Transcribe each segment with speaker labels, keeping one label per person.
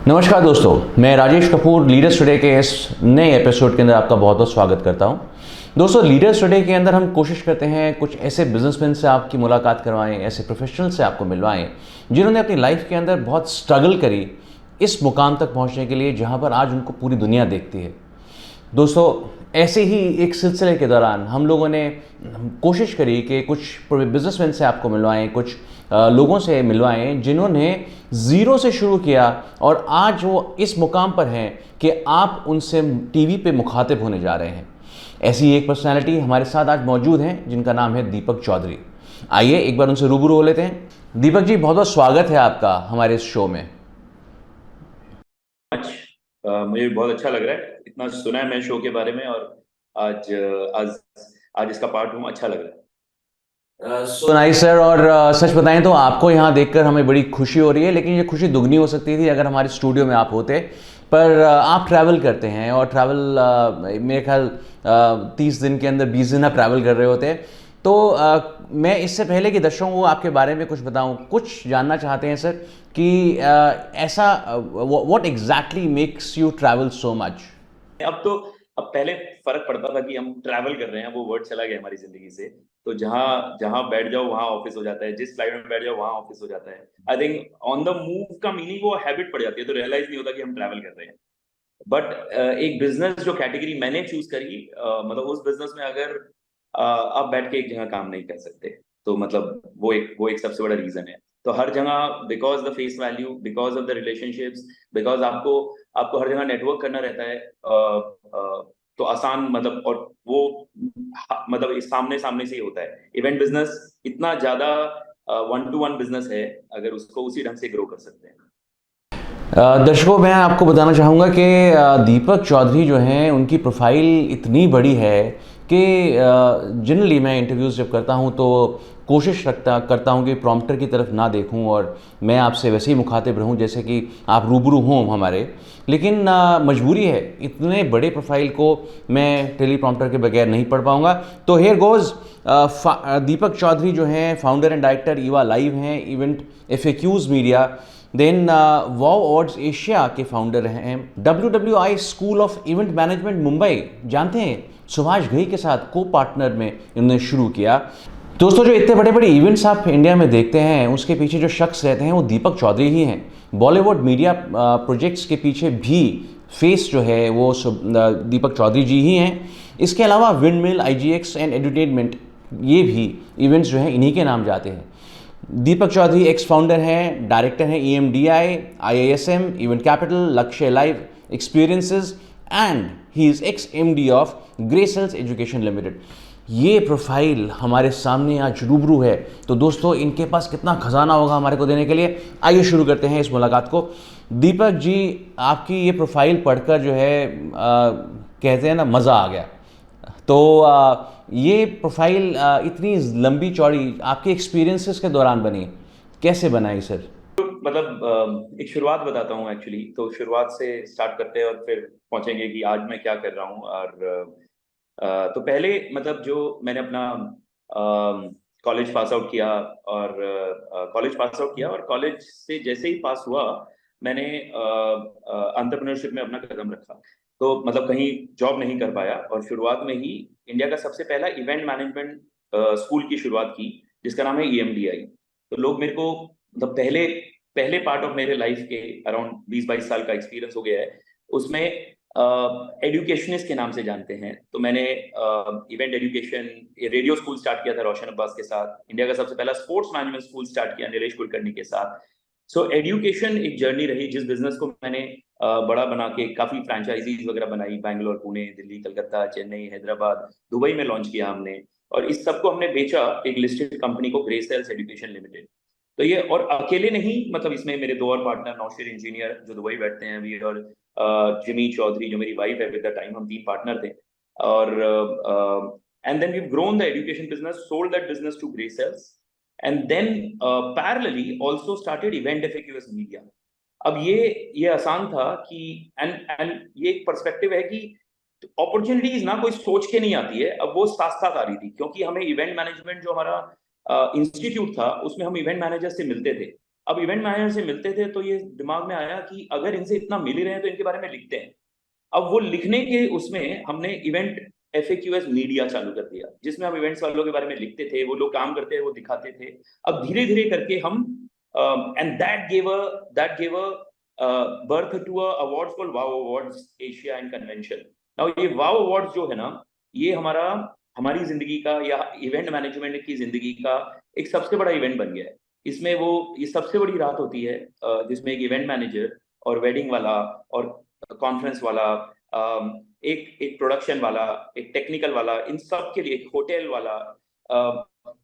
Speaker 1: नमस्कार दोस्तों, मैं राजेश कपूर लीडर्स टुडे के इस नए एपिसोड के अंदर आपका बहुत बहुत स्वागत करता हूं। दोस्तों, लीडर्स टुडे के अंदर हम कोशिश करते हैं कुछ ऐसे बिजनेसमैन से आपकी मुलाकात करवाएं, ऐसे प्रोफेशनल से आपको मिलवाएं जिन्होंने अपनी लाइफ के अंदर बहुत स्ट्रगल करी इस मुकाम तक पहुंचने के लिए जहां पर आज उनको पूरी दुनिया देखती है। दोस्तों, ऐसे ही एक सिलसिले के दौरान हम लोगों ने कोशिश करी कि कुछ बिजनेसमैन से आपको मिलवाएं, कुछ लोगों से मिलवाएं जिन्होंने ज़ीरो से शुरू किया और आज वो इस मुकाम पर हैं कि आप उनसे टीवी पे मुखातिब होने जा रहे हैं। ऐसी एक पर्सनालिटी हमारे साथ आज मौजूद हैं जिनका नाम है दीपक चौधरी। आइए एक बार उनसे रूबरू हो लेते हैं। दीपक जी, बहुत बहुत स्वागत है आपका हमारे इस शो में।
Speaker 2: मुझे भी बहुत अच्छा लग रहा है, इतना सुना है मैं शो के बारे में और आज आज आज इसका पार्ट हूँ, अच्छा लग रहा है।
Speaker 1: So nice sir. और सच बताएं तो आपको यहाँ देखकर हमें बड़ी खुशी हो रही है, लेकिन ये खुशी दुगनी हो सकती थी अगर हमारे स्टूडियो में आप होते। पर आप ट्रैवल करते हैं और ट्रैवल मेरे ख्याल 30 दिन के अंदर 20 दिन आप ट्रैवल कर रहे होते। तो मैं इससे पहले कि दर्शकों को आपके बारे में कुछ बताऊं, कुछ जानना चाहते हैं सर कि ऐसा what exactly makes you travel so much.
Speaker 2: अब पहले फर्क पड़ता था कि हम ट्रैवल कर रहे हैं, वो वर्ड चला गया हमारी जिंदगी से। तो जहाँ जहाँ बैठ जाओ वहां ऑफिस हो जाता है, जिस फ्लाइट में बैठ जाओ वहां ऑफिस हो जाता है। I think on the move का मीनिंग वो हैबिट पड़ जाती है, तो रियलाइज नहीं होता कि हम ट्रैवल कर रहे हैं। बट एक बिजनेस जो कैटेगरी मैंने चूज करी, मतलब उस बिजनेस में अगर आप बैठ के एक जगह काम नहीं कर सकते, तो मतलब वो एक सबसे बड़ा रीजन है। तो हर जगह because the face value, because of the relationships, because आपको आपको हर जगह नेटवर्क करना रहता है। तो आसान मतलब, और वो मतलब इस सामने सामने से ही होता है। इवेंट बिजनेस इतना ज्यादा वन टू वन बिजनेस है, अगर उसको उसी ढंग से ग्रो कर सकते हैं।
Speaker 1: दर्शकों, मैं आपको बताना चाहूँगा कि दीपक चौधरी जो हैं उनकी प्रोफाइल इतनी बड़ी है कि जनरली मैं इंटरव्यूज़ जब करता हूँ तो कोशिश करता हूँ कि प्रॉम्प्टर की तरफ ना देखूँ और मैं आपसे वैसे ही मुखातिब रहूँ जैसे कि आप रूबरू हों हमारे। लेकिन मजबूरी है, इतने बड़े प्रोफाइल को मैं टेली प्रॉम्प्टर के बगैर नहीं पढ़ पाऊँगा। तो हेयर गोज़, दीपक चौधरी जो हैं founder and director Eva live हैं, इवेंट FAQs मीडिया। देन वाव अवार्ड्स एशिया के फाउंडर हैं। WWI school of event management Mumbai, जानते हैं, सुभाष घई के साथ को पार्टनर में इन्होंने शुरू किया। दोस्तों, जो इतने बड़े बड़े इवेंट्स आप इंडिया में देखते हैं उसके पीछे जो शख्स रहते हैं वो दीपक चौधरी ही हैं। बॉलीवुड मीडिया प्रोजेक्ट्स के पीछे भी फेस जो है वो दीपक चौधरी जी ही हैं। इसके अलावा विंडमिल, IGX एंड एंटरटेनमेंट, ये भी इवेंट्स जो हैं इन्हीं के नाम जाते हैं। दीपक चौधरी एक्स फाउंडर हैं, डायरेक्टर हैं EMDI, IISM, event capital, Lakshya live experiences and he is ex MD of gracells education limited. ये प्रोफाइल हमारे सामने आज रूबरू है, तो दोस्तों इनके पास कितना खजाना होगा हमारे को देने के लिए। आइए शुरू करते हैं इस मुलाकात को। दीपक जी, आपकी ये प्रोफाइल पढ़कर जो है कहते हैं ना, मज़ा आ गया। तो ये प्रोफाइल इतनी लंबी चौड़ी आपके एक्सपीरियंसेस के दौरान बनी, कैसे बनाई सर?
Speaker 2: एक शुरुआत बताता हूँ एक्चुअली। तो शुरुआत से स्टार्ट करते हैं और फिर पहुंचेंगे कि आज मैं क्या कर रहा हूँ। और तो पहले मतलब जो मैंने अपना कॉलेज पास आउट किया, और कॉलेज से जैसे ही पास हुआ मैंने एंटरप्रेन्योरशिप में अपना कदम रखा। तो मतलब कहीं जॉब नहीं कर पाया, और शुरुआत में ही इंडिया का सबसे पहला इवेंट मैनेजमेंट स्कूल की शुरुआत की, जिसका नाम है EMDI। तो लोग मेरे को मतलब पहले पहले पार्ट ऑफ मेरे लाइफ के अराउंड 20-22 साल का एक्सपीरियंस हो गया है, उसमें एजुकेशनिस्ट के नाम से जानते हैं। तो मैंने event education radio school start किया था रोशन अब्बास के साथ। इंडिया का सबसे पहला स्पोर्ट्स मैनेजमेंट स्कूल स्टार्ट किया नीलेश कुलकर्णी के साथ। सो एजुकेशन एक जर्नी रही, जिस बिजनेस को मैंने बड़ा बना के काफी फ्रेंचाइजीज वगैरह बनाई, बैंगलोर, पुणे, दिल्ली, कलकत्ता, चेन्नई, हैदराबाद, दुबई में लॉन्च किया हमने। और इस सबको हमने बेचा एक लिस्टेड कंपनी को, ग्रेसेल्स एजुकेशन लिमिटेड। तो ये, और अकेले नहीं, मतलब इसमें मेरे दो और पार्टनर, नौशीर इंजीनियर जो दुबई बैठते हैं अभी, और जिमी चौधरी जो मेरी वाइफ है विद द टाइम, हम 3 पार्टनर थे। और and then we grown the education business, sold that business to gracells, and then parallelly also started event FAQs media. अब ये आसान था कि एंड ये एक पर्सपेक्टिव है कि अपॉर्चुनिटीज ना कोई सोच के नहीं आती है, अब वो साथ साथ आ रही थी, क्योंकि हमें इवेंट मैनेजमेंट जो हमारा इंस्टीट्यूट था उसमें हम इवेंट मैनेजर से मिलते थे। अब इवेंट मैनेजर से मिलते थे तो ये दिमाग में आया कि अगर इनसे इतना मिल ही रहे हैं तो इनके बारे में लिखते हैं। अब वो लिखने के उसमें हमने इवेंट FAQs मीडिया चालू कर दिया, जिसमें हम इवेंट्स वालों के बारे में लिखते थे, वो लोग काम करते हैं वो दिखाते थे। अब धीरे धीरे करके हम and that gave a birth to a awards called वाव awards Asia and convention. Now ये वाव अवार्ड्स जो है ना, ये हमारी जिंदगी का या इवेंट मैनेजमेंट की जिंदगी का एक सबसे बड़ा इवेंट बन गया है। इसमें वो ये सबसे बड़ी रात होती है जिसमें एक इवेंट मैनेजर और वेडिंग वाला और कॉन्फ्रेंस वाला, एक एक प्रोडक्शन वाला, एक टेक्निकल वाला, इन सब के लिए एक होटल वाला,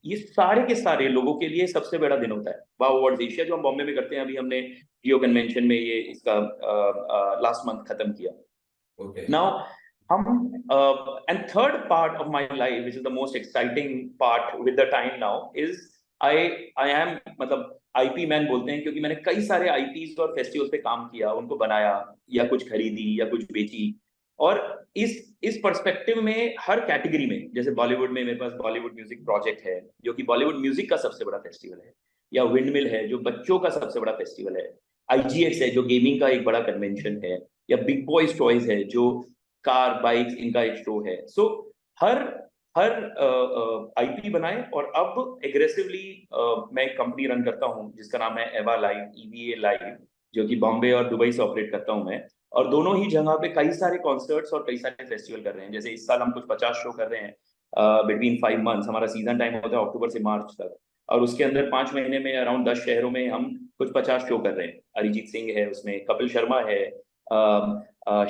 Speaker 2: ये सारे के सारे लोगों के लिए सबसे बड़ा दिन होता है वाव अवार्ड्स एशिया, जो हम बॉम्बे में करते हैं। अभी हमने जियो कन्वेंशन में ये इसका लास्ट मंथ खत्म किया। Now, and third part of my life, which is the most exciting part with the time now, is I am मतलब IP मैन बोलते हैं, क्योंकि मैंने कई सारे IPs और फेस्टिवल्स पे काम किया, उनको बनाया या कुछ खरीदी या कुछ बेची। और इस पर्सपेक्टिव में हर कैटेगरी में, जैसे बॉलीवुड में मेरे पास बॉलीवुड म्यूजिक प्रोजेक्ट है, जो कि बॉलीवुड म्यूजिक का सबसे बड़ा फेस्टिवल है, या विंडमिल है जो बच्चों का सबसे बड़ा फेस्टिवल है, IGX है जो गेमिंग का एक बड़ा कन्वेंशन है, या बिग बॉयज टॉयज है जो कार बाइक्स इनका एक शो है। सो हर हर IP बनाए। और अब एग्रेसिवली मैं एक कंपनी रन करता हूँ जिसका नाम है एवा लाइव, EVA लाइव, जो कि बॉम्बे और दुबई से ऑपरेट करता हूँ मैं। और दोनों ही जगह पे कई सारे कॉन्सर्ट्स और कई सारे फेस्टिवल कर रहे हैं। जैसे इस साल हम कुछ 50 शो कर रहे हैं बिटवीन 5 मंथ्स। हमारा सीजन टाइम होता है अक्टूबर से मार्च तक, और उसके अंदर 5 महीने में अराउंड 10 शहरों में हम कुछ 50 शो कर रहे हैं। अरिजीत सिंह है उसमें, कपिल शर्मा है,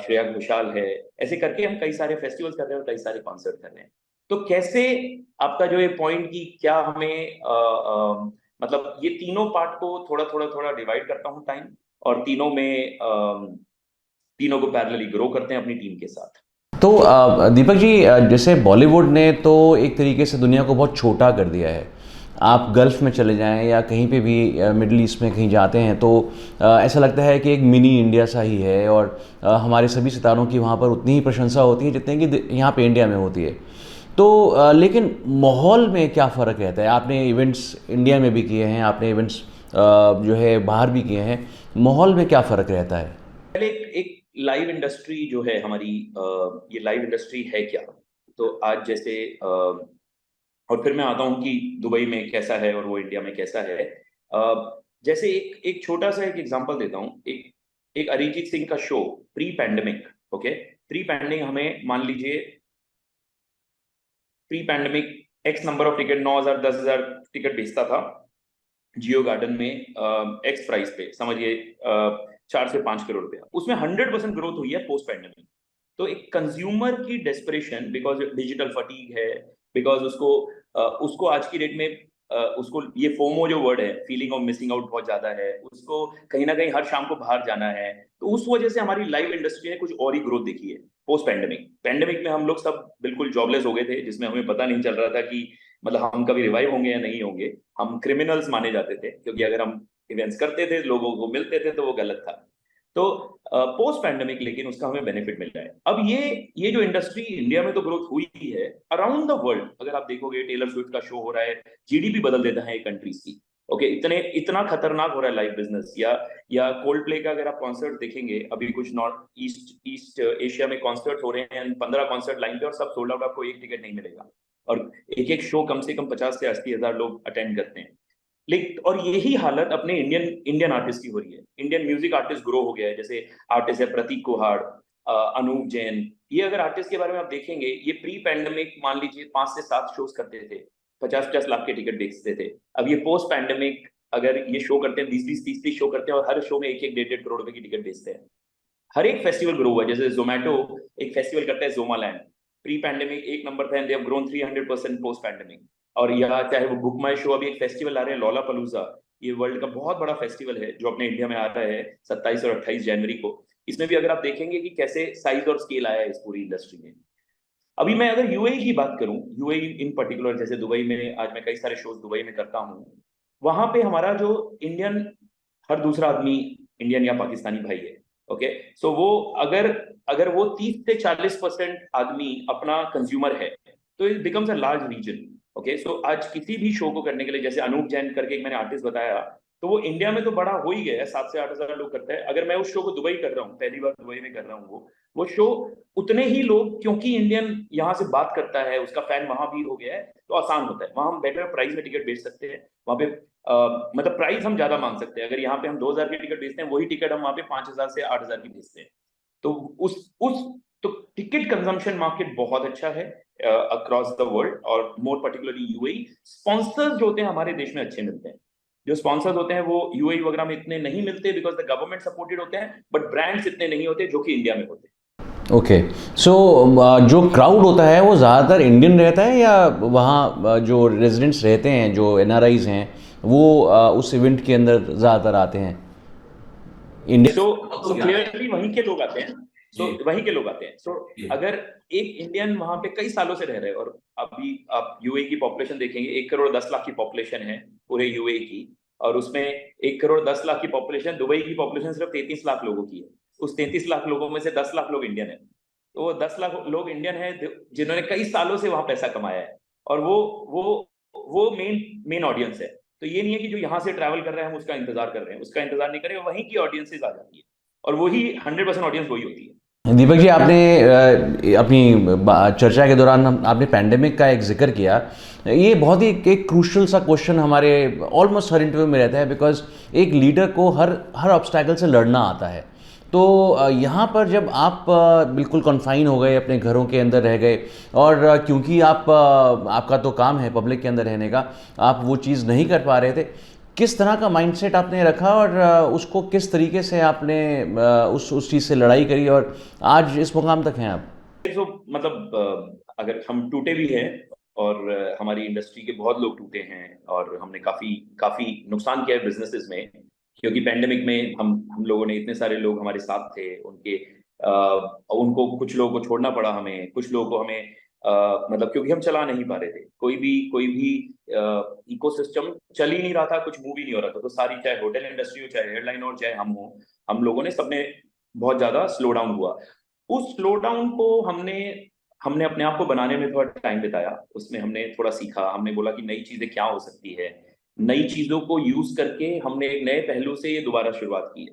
Speaker 2: श्रेया घोषाल है, ऐसे करके हम कई सारे फेस्टिवल्स कर रहे हैं और कई सारे कॉन्सर्ट कर रहे हैं। तो कैसे आपका जो ये पॉइंट की क्या हमें मतलब ये तीनों पार्ट को थोड़ा थोड़ा थोड़ा डिवाइड करता हूँ टाइम, और तीनों को पैरेलली ग्रो करते हैं अपनी टीम के साथ।
Speaker 1: तो दीपक जी, जैसे बॉलीवुड ने तो एक तरीके से दुनिया को बहुत छोटा कर दिया है। आप गल्फ़ में चले जाएं या कहीं पे भी मिडल ईस्ट में कहीं जाते हैं तो ऐसा लगता है कि एक मिनी इंडिया सा ही है, और हमारे सभी सितारों की वहाँ पर उतनी ही प्रशंसा होती है जितनी कि यहाँ पे इंडिया में होती है। तो लेकिन माहौल में क्या फ़र्क रहता है? आपने इवेंट्स इंडिया में भी किए हैं, आपने इवेंट्स जो है बाहर भी किए हैं, माहौल में क्या फ़र्क रहता है?
Speaker 2: पहले एक लाइव इंडस्ट्री जो है हमारी, ये लाइव इंडस्ट्री है क्या? तो आज जैसे और फिर मैं आता हूँ कि दुबई में कैसा है और वो इंडिया में कैसा है। जैसे एक छोटा सा एक एग्जांपल देता हूँ। एक अरिजीत सिंह का show pre pandemic, okay, pre pandemic हमें मान लीजिए pre pandemic x number of ticket 9,000 10,000 ticket बेचता था जियो गार्डन में, एक्स प्राइस पे, समझिए 4 से 5 करोड़ रुपया। उसमें 100% ग्रोथ हुई है पोस्ट पैंडेमिक। तो एक कंज्यूमर की डेस्परेशन, बिकॉज डिजिटल फटीग है, बिकॉज उसको आज की डेट में उसको ये फोमो जो वर्ड है, फीलिंग ऑफ मिसिंग आउट, बहुत ज्यादा है उसको। कहीं ना कहीं हर शाम को बाहर जाना है, तो उस वजह से हमारी लाइव इंडस्ट्री ने कुछ और ही ग्रोथ देखी है पोस्ट पैंडेमिक में हम लोग सब बिल्कुल जॉबलेस हो गए थे, जिसमें हमें पता नहीं चल रहा था कि मतलब हम कभी रिवाइव होंगे या नहीं होंगे। हम क्रिमिनल्स माने जाते थे, क्योंकि अगर हम इवेंट्स करते थे, लोगों को मिलते थे, तो वो गलत था। तो पोस्ट पैंडेमिक लेकिन उसका हमें बेनिफिट मिल रहा है। अब ये जो इंडस्ट्री इंडिया में तो ग्रोथ हुई ही है, अराउंड द वर्ल्ड अगर आप देखोगे टेलर स्विफ्ट का शो हो रहा है, GDP बदल देता है एक कंट्रीज की। ओके, इतना खतरनाक हो रहा है लाइव बिजनेस। या कोल्ड प्ले का अगर आप कॉन्सर्ट देखेंगे, अभी कुछ नॉर्थ ईस्ट एशिया में कॉन्सर्ट हो रहे हैं, 15 कॉन्सर्ट लाइन पे, और सब सोल्ड आउट, आपको एक टिकट नहीं मिलेगा। और एक एक शो कम से कम 50 से 80 हजार लोग अटेंड करते हैं। लेकिन और यही हालत अपने इंडियन आर्टिस्ट की हो रही है। इंडियन म्यूजिक आर्टिस्ट ग्रो हो गया है। जैसे आर्टिस्ट है प्रतीक कुहाड़, अनूप जैन, ये अगर आर्टिस्ट के बारे में आप देखेंगे, ये प्री पैंडेमिक मान लीजिए 5 से 7 शोज करते थे, 50-50 लाख के टिकट बेचते थे। अब ये पोस्ट पैंडेमिक अगर ये शो करते हैं, 20-20 30-30 शो करते हैं, और हर शो में 1-1 1.5 करोड़ रुपए की टिकट बेचते हैं। हर एक फेस्टिवल ग्रो हुआ है। जैसे जोमेटो एक फेस्टिवल करता है जोमालैंड, प्री पैंडेमिक 1 नंबर था, and they have grown 300% post pandemic. और यहाँ चाहे वो बुक माई शो, अभी एक फेस्टिवल आ रहे हैं लॉलापलूजा, ये वर्ल्ड का बहुत बड़ा फेस्टिवल है जो अपने इंडिया में आ रहा है 27 और 28 जनवरी को। इसमें भी अगर आप देखेंगे कि कैसे साइज और स्केल आया है इस पूरी इंडस्ट्री में। अभी मैं अगर UAE की बात करूं, UAE इन पर्टिकुलर, जैसे दुबई में आज मैं कई सारे शोज दुबई में करता हूं, वहां पे हमारा जो इंडियन, हर दूसरा आदमी इंडियन या पाकिस्तानी भाई है। ओके, सो वो अगर अगर वो 30 से 40% आदमी अपना कंज्यूमर है, तो it becomes a large region. Okay, so आज किसी भी शो को करने के लिए, जैसे अनूप जैन करके एक मैंने आर्टिस्ट बताया, तो वो इंडिया में तो बड़ा हो ही गया है, 7 से 8 हज़ार लोग करते हैं। अगर मैं उस शो को दुबई कर रहा हूँ, पहली बार दुबई में कर रहा हूँ, वो शो उतने ही लोग, क्योंकि इंडियन यहाँ से बात करता है, उसका फैन वहां भी हो गया है, तो आसान होता है। वहां हम बेटर प्राइस में टिकट बेच सकते हैं। वहां पे मतलब प्राइस हम ज्यादा मांग सकते हैं। अगर यहाँ पे हम 2,000 की टिकट बेचते हैं, वही टिकट हम वहां पे 5,000 से 8,000 की बेचते हैं। तो उस तो टिकट कंजम्पशन मार्केट बहुत अच्छा है अक्रॉस द वर्ल्ड, और मोर पर्टिकुलरली यूएई। स्पॉन्सर्स जो होते हैं हमारे देश में अच्छे मिलते हैं। जो स्पॉन्सर्स होते हैं वो यूएई वगैरह में इतने नहीं मिलते, बिकॉज द गवर्नमेंट सपोर्टेड होते हैं, बट ब्रांड्स इतने नहीं होते जो कि इंडिया में होते हैं।
Speaker 1: ओके, सो जो क्राउड होता है वो ज़्यादातर इंडियन रहता है, या वहाँ जो रेजिडेंट्स रहते हैं, जो एनआरआईज हैं, वो उस इवेंट के अंदर ज़्यादातर आते हैं? इंडियन
Speaker 2: सो क्लियरली वहीं के लोग आते हैं। वहीं के लोग आते हैं। अगर एक इंडियन वहां पे कई सालों से रह रहे हैं, और अभी आप यूएई की पॉपुलेशन देखेंगे, 1,10,00,000 की पॉपुलेशन है पूरे यूएई की, और उसमें 1,10,00,000 की पॉपुलेशन, दुबई की पॉपुलेशन सिर्फ 33 लाख लोगों की है। उस 33 लाख लोगों में से 10 लाख लोग इंडियन है। तो वो 10 लाख लोग इंडियन है जिन्होंने कई सालों से वहां पैसा कमाया है, और वो मेन ऑडियंस है। तो ये नहीं है कि जो यहाँ से ट्रैवल कर रहे हैं हम उसका इंतजार कर रहे हैं, उसका इंतजार नहीं कर रहे, वहीं की ऑडियंसेस आ जाती है, और वही 100% ऑडियंस वही होती है।
Speaker 1: दीपक जी, आपने अपनी चर्चा के दौरान आपने पैंडेमिक का एक जिक्र किया। ये बहुत ही एक क्रूशल सा क्वेश्चन हमारे ऑलमोस्ट हर इंटरव्यू में रहता है, बिकॉज एक लीडर को हर ऑब्स्टैकल से लड़ना आता है। तो यहाँ पर जब आप बिल्कुल कन्फाइन हो गए, अपने घरों के अंदर रह गए, और क्योंकि आपका तो काम है पब्लिक के अंदर रहने का, आप वो चीज़ नहीं कर पा रहे थे, किस तरह का माइंडसेट आपने रखा, और उसको किस तरीके से आपने उस चीज़ से लड़ाई करी, और आज इस मुकाम तक हैं आप?
Speaker 2: तो मतलब अगर हम टूटे भी हैं, और हमारी इंडस्ट्री के बहुत लोग टूटे हैं, और हमने काफी नुकसान किया है बिजनेसेस में, क्योंकि पैंडेमिक में हम लोगों ने, इतने सारे लोग हमारे साथ थे, उनको कुछ लोगों को छोड़ना पड़ा हमें, कुछ लोगों को हमें मतलब क्योंकि हम चला नहीं पा रहे थे, कोई भी इकोसिस्टम चल ही नहीं रहा था, कुछ मूव ही नहीं हो रहा था। तो सारी, चाहे होटल इंडस्ट्री हो, चाहे एयरलाइन हो, चाहे हम लोगों ने, सबने बहुत ज्यादा स्लो डाउन हुआ। उस स्लो डाउन को हमने अपने आप को बनाने में थोड़ा टाइम बिताया, उसमें हमने थोड़ा सीखा, हमने बोला कि नई चीजें क्या हो सकती है, नई चीजों को यूज करके हमने एक नए पहलू से ये दोबारा शुरुआत की है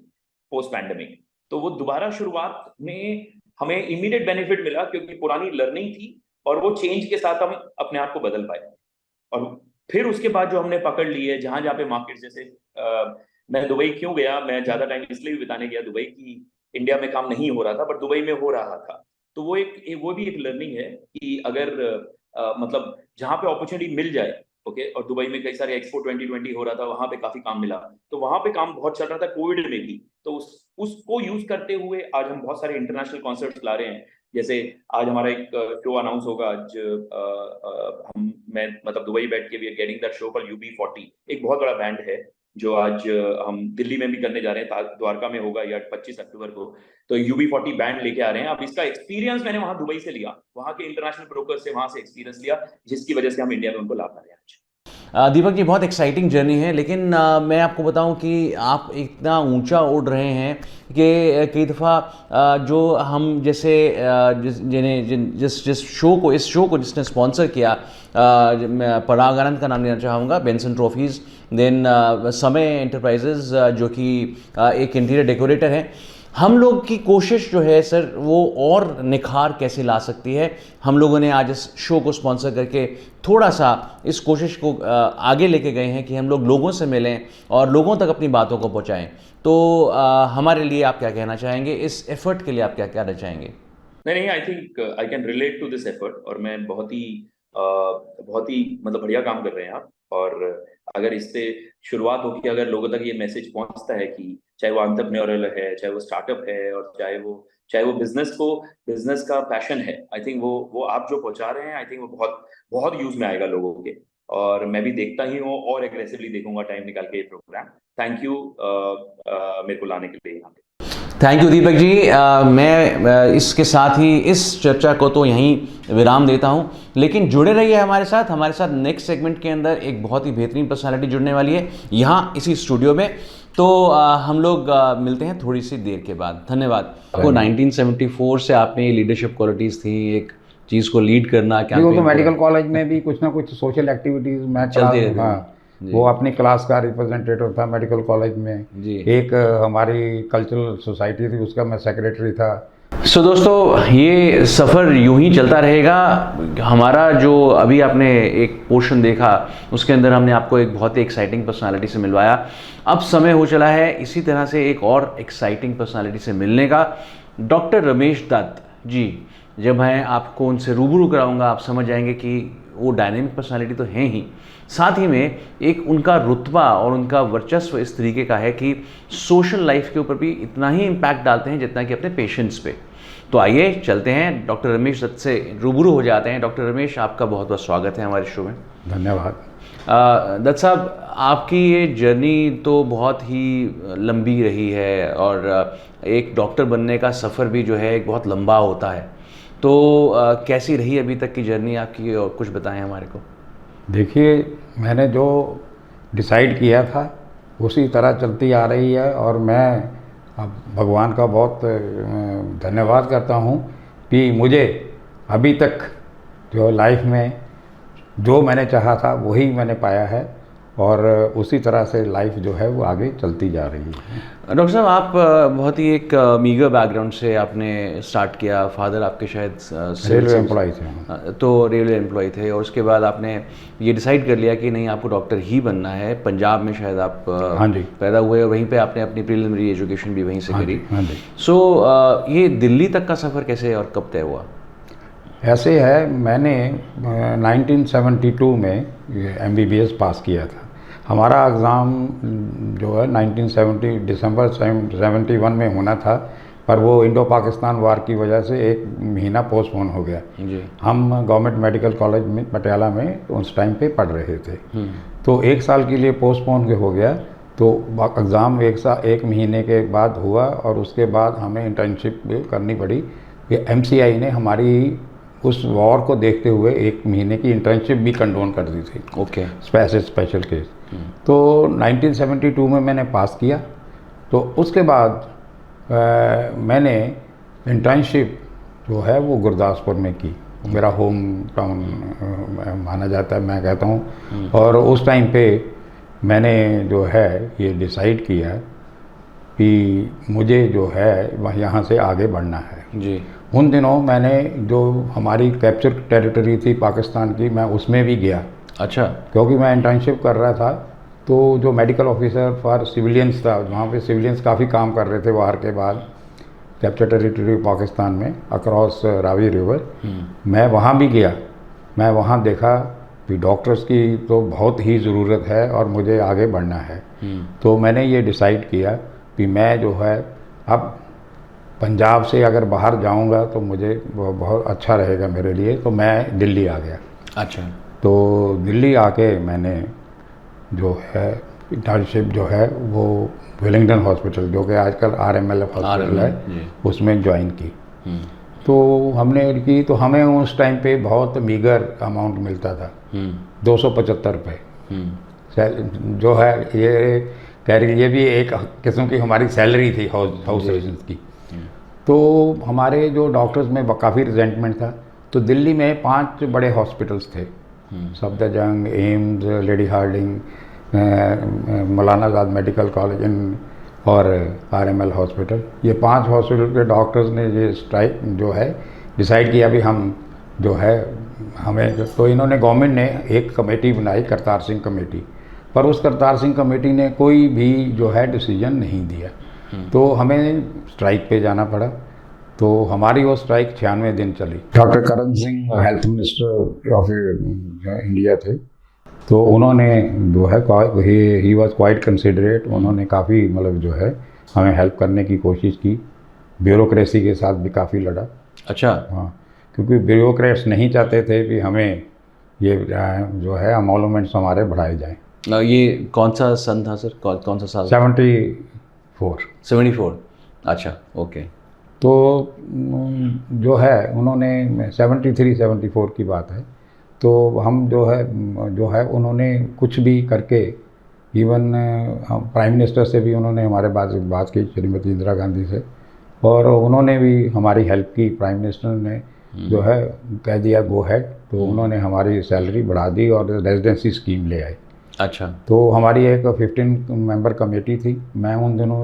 Speaker 2: पोस्ट पैंडेमिक। तो वो दोबारा शुरुआत में हमें इमीडिएट बेनिफिट मिला, क्योंकि पुरानी लर्निंग थी, और वो चेंज के साथ हम अपने आप को बदल पाए। और फिर उसके बाद जो हमने पकड़ ली है, जहां जहां पे मार्केट, जैसे मैं दुबई क्यों गया, मैं ज्यादा टाइम इसलिए भी बिताने गया दुबई की, इंडिया में काम नहीं हो रहा था बट दुबई में हो रहा था। तो वो भी एक लर्निंग है कि अगर मतलब जहां पे अपॉर्चुनिटी मिल जाए, ओके। और दुबई में कई सारे एक्सपो 2020 हो रहा था, वहां पे काफी काम मिला, तो वहां पे काम बहुत चल रहा था कोविड में भी। तो उसको यूज करते हुए आज हम बहुत सारे इंटरनेशनल कॉन्सर्ट्स ला रहे हैं। जैसे आज हमारा एक शो अनाउंस होगा, आज मैं मतलब दुबई बैठ के we are getting that show called UB40, एक बहुत बड़ा बैंड है, जो आज हम दिल्ली में भी करने जा रहे हैं, द्वारका में होगा या 25 अक्टूबर को। तो UB40 बैंड लेके आ रहे हैं। अब इसका एक्सपीरियंस मैंने वहां दुबई से लिया, वहां के इंटरनेशनल ब्रोकर से वहां से एक्सपीरियंस लिया, जिसकी वजह से हम इंडिया में उनको ला पा रहे हैं आज।
Speaker 1: दीपक जी, बहुत एक्साइटिंग जर्नी है, लेकिन मैं आपको बताऊं कि आप इतना ऊंचा उड़ रहे हैं कि कई दफ़ा जो हम जैसे जिस शो को, इस शो को जिसने स्पॉन्सर किया, मैं पराग आनंद का नाम लेना चाहूँगा, बेंसन ट्रॉफीज़, देन समय एंटरप्राइजेज, जो कि एक इंटीरियर डेकोरेटर हैं। हम लोग की कोशिश जो है सर, वो और निखार कैसे ला सकती है? हम लोगों ने आज इस शो को स्पॉन्सर करके थोड़ा सा इस कोशिश को आगे लेके गए हैं कि हम लोग लोगों से मिलें और लोगों तक अपनी बातों को पहुंचाएं। तो हमारे लिए आप क्या कहना चाहेंगे? इस एफर्ट के लिए आप क्या कहना चाहेंगे?
Speaker 2: नहीं, I think I can relate to this effort, और मैं बहुत ही मतलब बढ़िया काम कर रहे हैं आप। और अगर इससे शुरुआत हो कि अगर लोगों तक ये मैसेज पहुंचता है कि चाहे वो एंटरप्रेन्योरल है, चाहे वो स्टार्टअप है, और चाहे वो बिजनेस का पैशन है, आई थिंक वो आप जो पहुंचा रहे हैं, आई थिंक वो बहुत बहुत यूज में आएगा लोगों के। और मैं भी देखता ही हूँ, और एग्रेसिवली देखूंगा टाइम निकाल के ये प्रोग्राम। थैंक यू मेरे को लाने के लिए यहाँ पे।
Speaker 1: Thank you Deepak ji. मैं इसके साथ ही इस चर्चा को तो यहीं विराम देता हूं, लेकिन जुड़े रहिए हमारे साथ नेक्स्ट सेगमेंट के अंदर एक बहुत ही बेहतरीन पर्सनालिटी जुड़ने वाली है यहाँ इसी स्टूडियो में। तो हम लोग मिलते हैं थोड़ी सी देर के बाद। धन्यवाद आपको। 1974 से आपने ये लीडरशिप क्वालिटीज़ थी, एक चीज़ को लीड करना,
Speaker 3: वो तो मेडिकल कॉलेज में भी कुछ ना कुछ सोशल एक्टिविटीज़ मैं
Speaker 1: चलती रहती।
Speaker 3: हाँ, वो अपनी क्लास का रिप्रेजेंटेटिव था मेडिकल कॉलेज में
Speaker 1: जी।
Speaker 3: एक हमारी कल्चरल सोसाइटी थी, उसका मैं सेक्रेटरी था।
Speaker 1: सो दोस्तों, ये सफ़र यूं ही चलता रहेगा। हमारा जो अभी आपने एक पोर्शन देखा, उसके अंदर हमने आपको एक बहुत ही एक्साइटिंग पर्सनालिटी से मिलवाया। अब समय हो चला है इसी तरह से एक और एक्साइटिंग पर्सनालिटी से मिलने का। डॉक्टर रमेश दत्त जी, जब मैं आपको उनसे रूबरू कराऊंगा, आप समझ जाएंगे कि वो डायनेमिक पर्सनालिटी तो हैं ही, साथ ही में एक उनका रुतबा और उनका वर्चस्व इस तरीके का है कि सोशल लाइफ के ऊपर भी इतना ही इम्पैक्ट डालते हैं जितना कि अपने पेशेंट्स पे। तो आइए चलते हैं, डॉक्टर रमेश दत्त से रूबरू हो जाते हैं। डॉक्टर रमेश, आपका बहुत बहुत स्वागत है हमारे शो में।
Speaker 3: धन्यवाद।
Speaker 1: दत्त साहब, आपकी ये जर्नी तो बहुत ही लंबी रही है और एक डॉक्टर बनने का सफ़र भी जो है एक बहुत लंबा होता है। तो कैसी रही अभी तक की जर्नी आपकी, और कुछ बताएं हमारे को।
Speaker 3: देखिए, मैंने जो डिसाइड किया था उसी तरह चलती आ रही है और मैं अब भगवान का बहुत धन्यवाद करता हूँ कि मुझे अभी तक जो लाइफ में जो मैंने चाहा था वही मैंने पाया है और उसी तरह से लाइफ जो है वो आगे चलती जा रही है।
Speaker 1: डॉक्टर साहब, आप बहुत ही एक मीगर बैकग्राउंड से आपने स्टार्ट किया। फादर आपके शायद
Speaker 3: रेलवे एम्प्लॉय थे।
Speaker 1: तो रेलवे एम्प्लॉय थे, और उसके बाद आपने ये डिसाइड कर लिया कि नहीं, आपको डॉक्टर ही बनना है। पंजाब में शायद आप
Speaker 3: हाँ जी
Speaker 1: पैदा हुए और वहीं पे आपने अपनी प्रीलिमिनरी एजुकेशन भी वहीं से करी।
Speaker 3: हाँ जी।
Speaker 1: सो ये दिल्ली तक का सफ़र कैसे और कब तय हुआ?
Speaker 3: ऐसे है, मैंने 1972 में MBBS पास किया था। हमारा एग्ज़ाम जो है 1970 दिसंबर 71 में होना था, पर वो इंडो पाकिस्तान वार की वजह से एक महीना पोस्टपोन हो गया
Speaker 1: जी।
Speaker 3: हम गवर्नमेंट मेडिकल कॉलेज में पटियाला में उस टाइम पे पढ़ रहे थे। तो एक साल के लिए पोस्टपोन हो गया, तो एग्ज़ाम एक महीने के बाद हुआ और उसके बाद हमें इंटर्नशिप करनी पड़ी। ये MCI ने हमारी उस वॉर को देखते हुए एक महीने की इंटर्नशिप भी कंडोन कर दी थी।
Speaker 1: ओके।
Speaker 3: Special case. तो 1972 में मैंने पास किया। तो उसके बाद मैंने इंटर्नशिप जो है वो गुरदासपुर में की। मेरा होम टाउन माना जाता है, मैं कहता हूँ। और उस टाइम पे मैंने जो है ये डिसाइड किया कि मुझे जो है वह यहाँ से आगे बढ़ना है
Speaker 1: जी।
Speaker 3: उन दिनों मैंने जो हमारी कैप्चर टेरिटरी थी पाकिस्तान की, मैं उसमें भी गया।
Speaker 1: अच्छा।
Speaker 3: क्योंकि मैं इंटर्नशिप कर रहा था, तो जो मेडिकल ऑफिसर फॉर सिविलियंस था, वहाँ पे सिविलियंस काफ़ी काम कर रहे थे वार के बाद कैप्चर टेरिटरी पाकिस्तान में अक्रॉस रावी रिवर। मैं वहाँ भी गया। मैं वहाँ देखा कि डॉक्टर्स की तो बहुत ही ज़रूरत है और मुझे आगे बढ़ना है। तो मैंने ये डिसाइड किया कि मैं जो है अब पंजाब से अगर बाहर जाऊंगा तो मुझे बहुत अच्छा रहेगा मेरे लिए। तो मैं दिल्ली आ गया।
Speaker 1: अच्छा।
Speaker 3: तो दिल्ली आके मैंने जो है इंटर्नशिप जो है वो वेलिंगटन हॉस्पिटल, जो कि आजकल RMLF हॉस्पिटल है, उसमें ज्वाइन की। तो हमने की, तो हमें उस टाइम पे बहुत मीगर अमाउंट मिलता था, 275 रुपये। जो है ये भी एक किस्म की हमारी सैलरी थी हाउस सर्जन्स की। तो हमारे जो डॉक्टर्स में काफ़ी रिजेंटमेंट था। तो दिल्ली में 5 बड़े हॉस्पिटल्स थे, सफदरजंग, एम्स, लेडी हार्डिंग, मौलाना आज़ाद मेडिकल कॉलेज और RML हॉस्पिटल। ये 5 हॉस्पिटल के डॉक्टर्स ने ये स्ट्राइक जो है डिसाइड किया भी हम जो है हमें, तो इन्होंने गवर्नमेंट ने एक कमेटी बनाई, करतार सिंह कमेटी। पर उस करतार सिंह कमेटी ने कोई भी जो है डिसीजन नहीं दिया। तो हमें स्ट्राइक पे जाना पड़ा। तो हमारी वो स्ट्राइक 96 दिन चली। Doctor Karan Singh health minister of India थे, तो उन्होंने जो है ही वॉज क्वाइट कंसिडरेट। उन्होंने काफ़ी मतलब जो है हमें हेल्प करने की कोशिश की। ब्यूरोक्रेसी के साथ भी काफ़ी लड़ा।
Speaker 1: अच्छा।
Speaker 3: हाँ, क्योंकि ब्यूरोक्रेट्स नहीं चाहते थे कि हमें ये जो है अमोलमेंट्स हमारे बढ़ाए जाएँ।
Speaker 1: ये कौन सा सन था सर, कौन सा साल?
Speaker 3: 74।
Speaker 1: अच्छा, ओके।
Speaker 3: तो जो है उन्होंने 73-74 की बात है। तो हम जो है उन्होंने कुछ भी करके, इवन प्राइम मिनिस्टर से भी उन्होंने हमारे बात की, श्रीमती इंदिरा गांधी से, और उन्होंने भी हमारी हेल्प की। प्राइम मिनिस्टर ने जो है कह दिया गो हेड। तो उन्होंने हमारी सैलरी बढ़ा दी और रेजिडेंसी स्कीम ले आए।
Speaker 1: अच्छा।
Speaker 3: तो हमारी एक 15 मेंबर कमेटी थी। मैं उन दिनों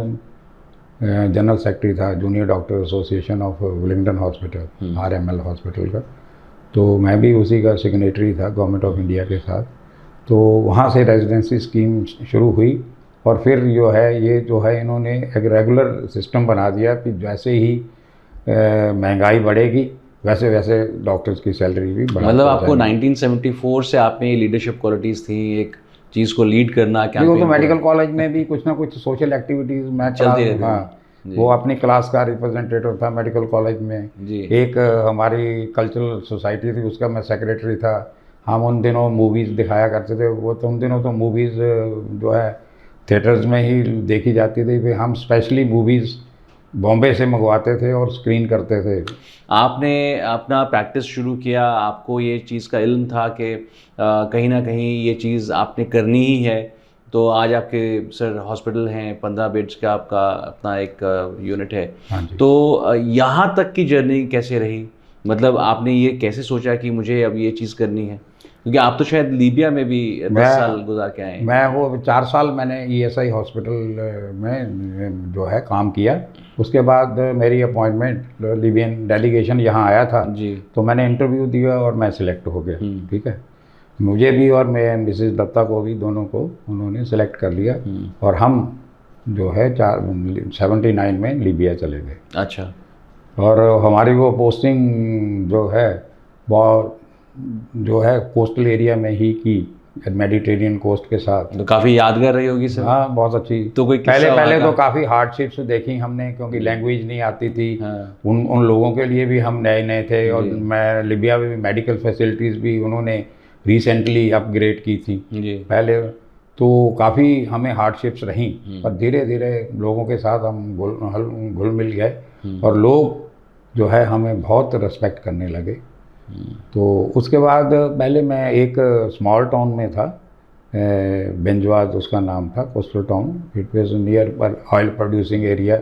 Speaker 3: जनरल सेक्रेटरी था junior doctor association of Willingdon hospital, RML hospital का। तो मैं भी उसी का सिग्नेटरी था गवर्नमेंट ऑफ इंडिया के साथ। तो वहाँ से रेजिडेंसी स्कीम शुरू हुई और फिर जो है ये जो है इन्होंने एक रेगुलर सिस्टम बना दिया कि जैसे ही महंगाई बढ़ेगी वैसे वैसे डॉक्टर्स की सैलरी भी बढ़ा।
Speaker 1: मतलब आपको 1974 से आप में ये लीडरशिप क्वालिटीज़ थी, एक चीज़ को लीड करना,
Speaker 3: नहीं, वो तो मेडिकल कॉलेज में भी कुछ ना कुछ सोशल एक्टिविटीज़ मैं
Speaker 1: चलती रहती।
Speaker 3: हाँ, वो अपनी क्लास का रिप्रेजेंटेटिव था मेडिकल कॉलेज में।
Speaker 1: जी।
Speaker 3: एक हमारी कल्चरल सोसाइटी थी, उसका मैं सेक्रेटरी था। हम उन दिनों मूवीज़ दिखाया करते थे। वो तो उन दिनों तो मूवीज़ जो है थिएटर्स में ही देखी जाती थी। फिर हम स्पेशली मूवीज़ बॉम्बे से मंगवाते थे और स्क्रीन करते थे।
Speaker 1: आपने अपना प्रैक्टिस शुरू किया, आपको ये चीज़ का इल्म था कि कहीं ना कहीं ये चीज़ आपने करनी ही है, तो आज आपके सर हॉस्पिटल हैं, 15 बेड्स का आपका अपना एक यूनिट है।
Speaker 3: हाँ जी।
Speaker 1: तो यहाँ तक की जर्नी कैसे रही? मतलब आपने ये कैसे सोचा कि मुझे अब ये चीज़ करनी है? क्योंकि आप तो शायद लीबिया में भी 10 साल गुजार के आए हैं।
Speaker 3: मैं वो 4 साल मैंने ESI हॉस्पिटल में जो है काम किया। उसके बाद मेरी अपॉइंटमेंट लीबियन डेलीगेशन यहाँ आया था
Speaker 1: जी।
Speaker 3: तो मैंने इंटरव्यू दिया और मैं सिलेक्ट हो गया। ठीक है, मुझे भी और मैं मिसेस दत्ता को भी, दोनों को उन्होंने सेलेक्ट कर लिया और हम जो है 79 में लीबिया चले गए।
Speaker 1: अच्छा।
Speaker 3: और हमारी वो पोस्टिंग जो है बहुत जो है कोस्टल एरिया में ही की, मेडिटेरियन कोस्ट के साथ।
Speaker 1: तो काफ़ी यादगार रही होगी सर।
Speaker 3: हाँ, बहुत अच्छी।
Speaker 1: तो कोई
Speaker 3: पहले
Speaker 1: किस्सा
Speaker 3: पहले
Speaker 1: वहाँ
Speaker 3: तो
Speaker 1: का?
Speaker 3: काफ़ी हार्डशिप्स देखी हमने, क्योंकि लैंग्वेज नहीं आती थी।
Speaker 1: हाँ।
Speaker 3: उन लोगों के लिए भी हम नए नए थे। और मैं लिबिया में भी मेडिकल फैसिलिटीज़ भी उन्होंने रिसेंटली अपग्रेड की थी
Speaker 1: जी।
Speaker 3: पहले। तो काफ़ी हमें हार्डशिप्स रहीं, पर धीरे धीरे लोगों के साथ हम घुल मिल गए और लोग जो है हमें बहुत रिस्पेक्ट करने लगे। तो उसके बाद पहले मैं एक स्मॉल टाउन में था, बेंजवाद उसका नाम था, coastal town. It was near oil producing area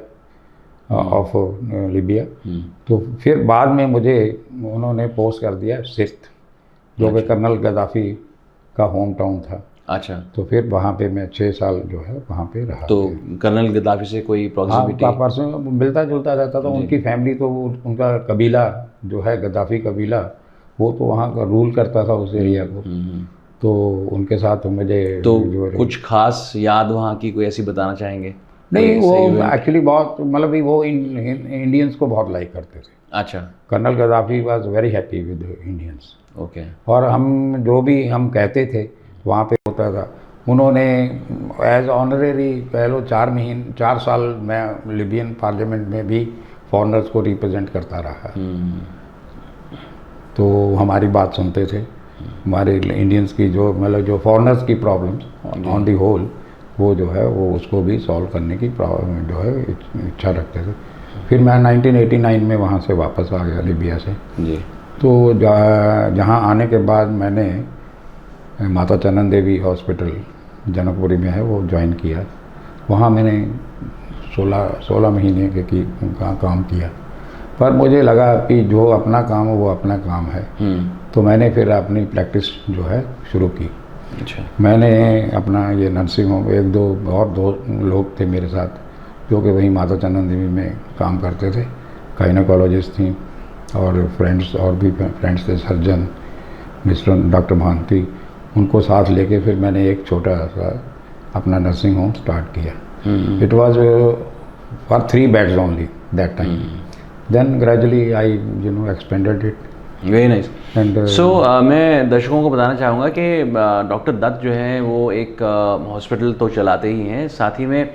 Speaker 3: of Libya. तो फिर बाद में मुझे उन्होंने पोस्ट कर दिया सिर्त, जो कि कर्नल गद्दाफी का होम टाउन था।
Speaker 1: अच्छा।
Speaker 3: तो फिर वहाँ पे मैं 6 साल जो है वहाँ पे रहा।
Speaker 1: तो कर्नल गद्दाफी से कोई प्रॉक्सिमिटी?
Speaker 3: हाँ, पर्सन मिलता जुलता रहता था। उनकी फैमिली तो उनका कबीला जो है गद्दाफी कबीला, वो तो वहाँ का रूल करता था उस एरिया को। तो उनके साथ मुझे
Speaker 1: तो कुछ खास याद वहाँ की कोई ऐसी बताना चाहेंगे?
Speaker 3: नहीं, वो एक्चुअली बहुत मतलब वो इंडियंस को बहुत लाइक करते थे।
Speaker 1: अच्छा।
Speaker 3: Colonel Gaddafi was very happy with Indians.
Speaker 1: Okay.
Speaker 3: और हम जो भी हम कहते थे वहाँ पे होता था। उन्होंने एज ऑनरेरी कह लो 4 साल मैं लिबियन पार्लियामेंट में भी फॉरेनर्स को रिप्रेजेंट करता रहा। तो हमारी बात सुनते थे। हमारे इंडियंस की जो मतलब जो फॉरेनर्स की प्रॉब्लम्स ऑन दी होल, वो जो है वो उसको भी सॉल्व करने की जो है इच्छा रखते थे। फिर मैं 1989 में वहाँ से वापस आ गया लिबिया से
Speaker 1: जी।
Speaker 3: तो जहाँ आने के बाद मैंने माता चनन देवी हॉस्पिटल जनकपुरी में है वो ज्वाइन किया। वहाँ मैंने 16 महीने के काम किया। पर मुझे लगा कि जो अपना काम है वो अपना काम है। तो मैंने फिर अपनी प्रैक्टिस जो है शुरू की।
Speaker 1: अच्छा।
Speaker 3: मैंने अपना ये नर्सिंग होम, एक दो लोग थे मेरे साथ जो कि वहीं माता चंदन देवी में काम करते थे, गायनेकोलॉजिस्ट थी और फ्रेंड्स और भी फ्रेंड्स थे, सर्जन मिस्टर डॉक्टर महांती, उनको साथ लेके फिर मैंने एक छोटा सा अपना नर्सिंग होम स्टार्ट किया। It was for 3 beds only that time. Then gradually I expanded it.
Speaker 1: Very nice. So मैं दर्शकों को बताना चाहूँगा कि डॉक्टर दत्त जो हैं वो एक हॉस्पिटल तो चलाते ही हैं, साथ ही में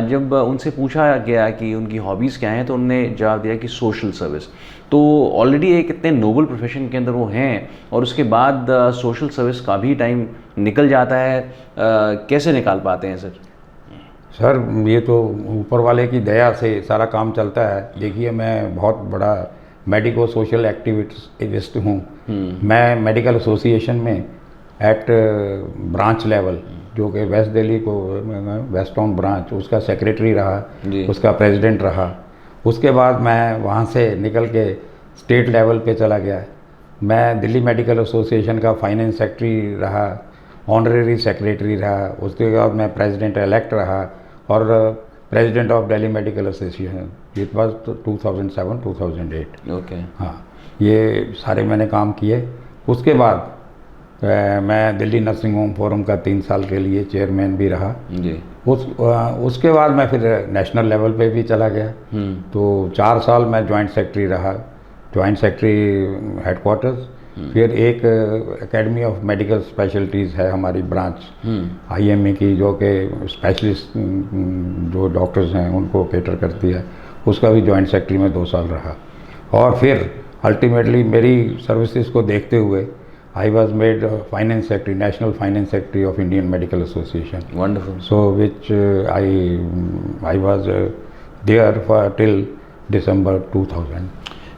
Speaker 1: जब उनसे पूछा गया कि उनकी हॉबीज़ क्या हैं तो उन्होंने जवाब दिया कि सोशल सर्विस। तो ऑलरेडी एक इतने नोबल प्रोफेशन के अंदर वो हैं और उसके बाद सोशल सर्विस का भी टाइम निकल जाता है, कैसे निकाल पाते हैं सर?
Speaker 3: सर ये तो ऊपर वाले की दया से सारा काम चलता है। देखिए मैं बहुत बड़ा मेडिको सोशल एक्टिविस्ट हूँ। मैं मेडिकल एसोसिएशन में एट ब्रांच लेवल, जो कि वेस्ट दिल्ली को वेस्ट टाउन ब्रांच, उसका सेक्रेटरी रहा, उसका प्रेसिडेंट रहा। उसके बाद मैं वहाँ से निकल के स्टेट लेवल पे चला गया। मैं दिल्ली मेडिकल एसोसिएशन का फाइनेंस सेक्रेटरी रहा। ऑनरेरी सेक्रेटरी रहा, उसके बाद मैं प्रेसिडेंट इलेक्ट रहा और president of Delhi medical association. It was 2007-2008।
Speaker 1: Okay.
Speaker 3: हाँ, ये सारे मैंने काम किए। उसके बाद मैं दिल्ली नर्सिंग होम फोरम का 3 साल के लिए चेयरमैन भी रहा
Speaker 1: जी।
Speaker 3: उसके बाद मैं फिर नेशनल लेवल पे भी चला गया। तो 4 साल मैं जॉइंट सेक्रेटरी रहा, जॉइंट सेक्रेटरी हेडक्वार्टर्स। फिर एक एकेडमी ऑफ मेडिकल स्पेशलिटीज़ है हमारी ब्रांच IMA की, जो कि स्पेशलिस्ट जो डॉक्टर्स हैं उनको केटर करती है, उसका भी जॉइंट सेक्रेटरी में 2 साल रहा। और फिर अल्टीमेटली मेरी सर्विसेज को देखते हुए I was made finance secretary, national finance secretary of Indian Medical Association.
Speaker 1: Wonderful.
Speaker 3: So which I was there for till December 2000.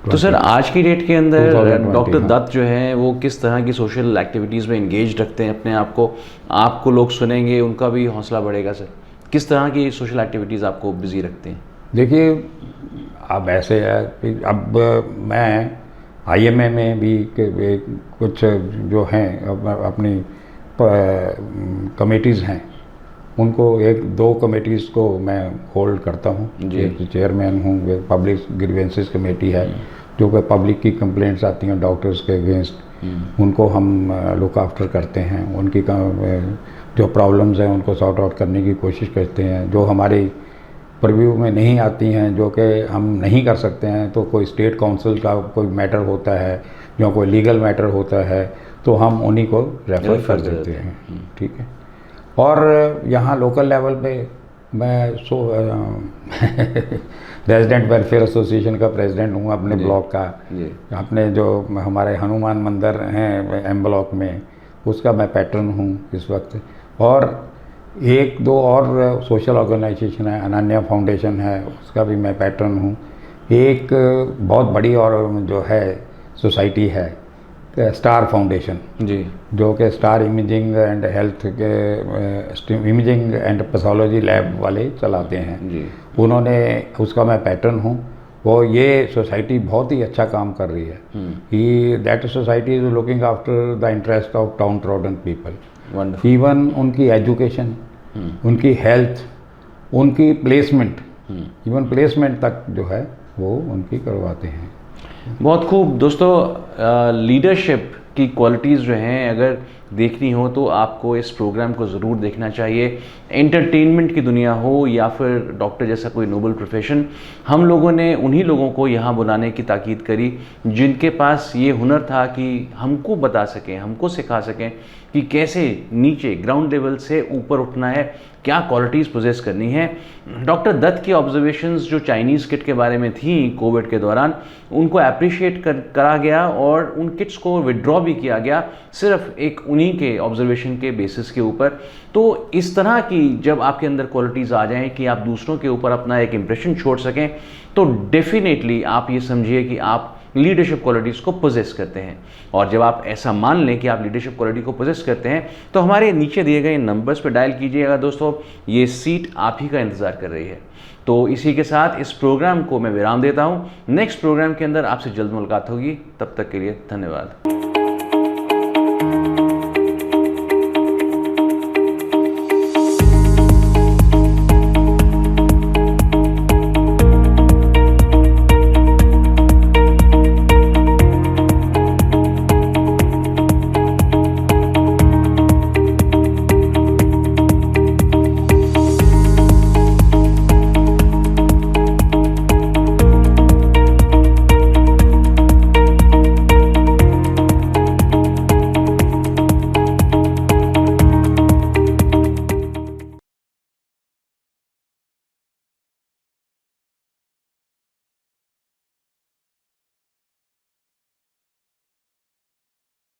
Speaker 1: तो सर आज की डेट के अंदर
Speaker 3: 2020,
Speaker 1: डॉक्टर
Speaker 3: हाँ।
Speaker 1: दत्त जो हैं वो किस तरह की सोशल एक्टिविटीज़ में इंगेज रखते हैं अपने आप को? आपको लोग सुनेंगे, उनका भी हौसला बढ़ेगा सर। किस तरह की सोशल एक्टिविटीज़ आपको बिजी रखते हैं?
Speaker 3: देखिए, अब ऐसे है कि अब मैं IMA में भी कुछ जो हैं अपनी कमेटीज़ हैं, उनको 1-2 कमेटीज़ को मैं होल्ड करता हूँ। एक चेयरमैन हूँ, एक पब्लिक ग्रीवेंसेस कमेटी है, जो कि पब्लिक की कंप्लेंट्स आती हैं डॉक्टर्स के अगेंस्ट, उनको हम लुक आफ्टर करते हैं। उनकी जो प्रॉब्लम्स हैं उनको सॉर्ट आउट करने की कोशिश करते हैं। जो हमारी परव्यू में नहीं आती हैं, जो कि हम नहीं कर सकते हैं, तो कोई स्टेट काउंसिल का कोई मैटर होता है या कोई लीगल मैटर होता है, तो हम उन्हीं को रेफर कर देते हैं। ठीक है। और यहाँ लोकल लेवल पे मैं रेजिडेंट वेलफेयर एसोसिएशन का प्रेसिडेंट हूँ अपने ब्लॉक का। अपने जो हमारे हनुमान मंदिर हैं M ब्लॉक में, उसका मैं पैटर्न हूँ इस वक्त। और 1-2 और सोशल ऑर्गेनाइजेशन है, अनन्या फाउंडेशन है, उसका भी मैं पैटर्न हूँ। एक बहुत बड़ी और जो है सोसाइटी है स्टार फाउंडेशन
Speaker 1: जी, जो
Speaker 3: कि स्टार इमेजिंग एंड हेल्थ के इमेजिंग एंड पैथोलॉजी लैब वाले चलाते हैं
Speaker 1: जी।
Speaker 3: उन्होंने, उसका मैं पैटर्न हूँ। वो ये सोसाइटी बहुत ही अच्छा काम कर रही है। He that society is looking after the interest of downtrodden people. Even उनकी एजुकेशन, उनकी हेल्थ, उनकी प्लेसमेंट, इवन प्लेसमेंट तक जो है वो उनकी करवाते हैं।
Speaker 1: बहुत खूब दोस्तों, लीडरशिप की क्वालिटीज़ जो हैं अगर देखनी हो तो आपको इस प्रोग्राम को ज़रूर देखना चाहिए। एंटरटेनमेंट की दुनिया हो या फिर डॉक्टर जैसा कोई नोबल प्रोफेशन, हम लोगों ने उन्हीं लोगों को यहाँ बुलाने की ताकीद करी जिनके पास ये हुनर था कि हमको बता सकें, हमको सिखा सकें कि कैसे नीचे ग्राउंड लेवल से ऊपर उठना है, क्या क्वालिटीज़ पोजेस करनी है। डॉक्टर दत्त की ऑब्जर्वेशंस जो चाइनीज़ किट के बारे में थी कोविड के दौरान, उनको अप्रिशिएट करा गया और उन किट्स को विड्रॉ भी किया गया सिर्फ एक उन्हीं के ऑब्जर्वेशन के बेसिस के ऊपर। तो इस तरह की जब आपके अंदर क्वालिटीज़ आ जाएं कि आप दूसरों के ऊपर अपना एक इम्प्रेशन छोड़ सकें, तो डेफिनेटली आप ये समझिए कि आप लीडरशिप क्वालिटीज़ को पोजेस करते हैं। और जब आप ऐसा मान लें कि आप लीडरशिप क्वालिटी को पोजेस करते हैं, तो हमारे नीचे दिए गए नंबर्स पर डायल कीजिएगा दोस्तों, ये सीट आप ही का इंतज़ार कर रही है। तो इसी के साथ इस प्रोग्राम को मैं विराम देता हूँ। नेक्स्ट प्रोग्राम के अंदर आपसे जल्द मुलाकात होगी, तब तक के लिए धन्यवाद।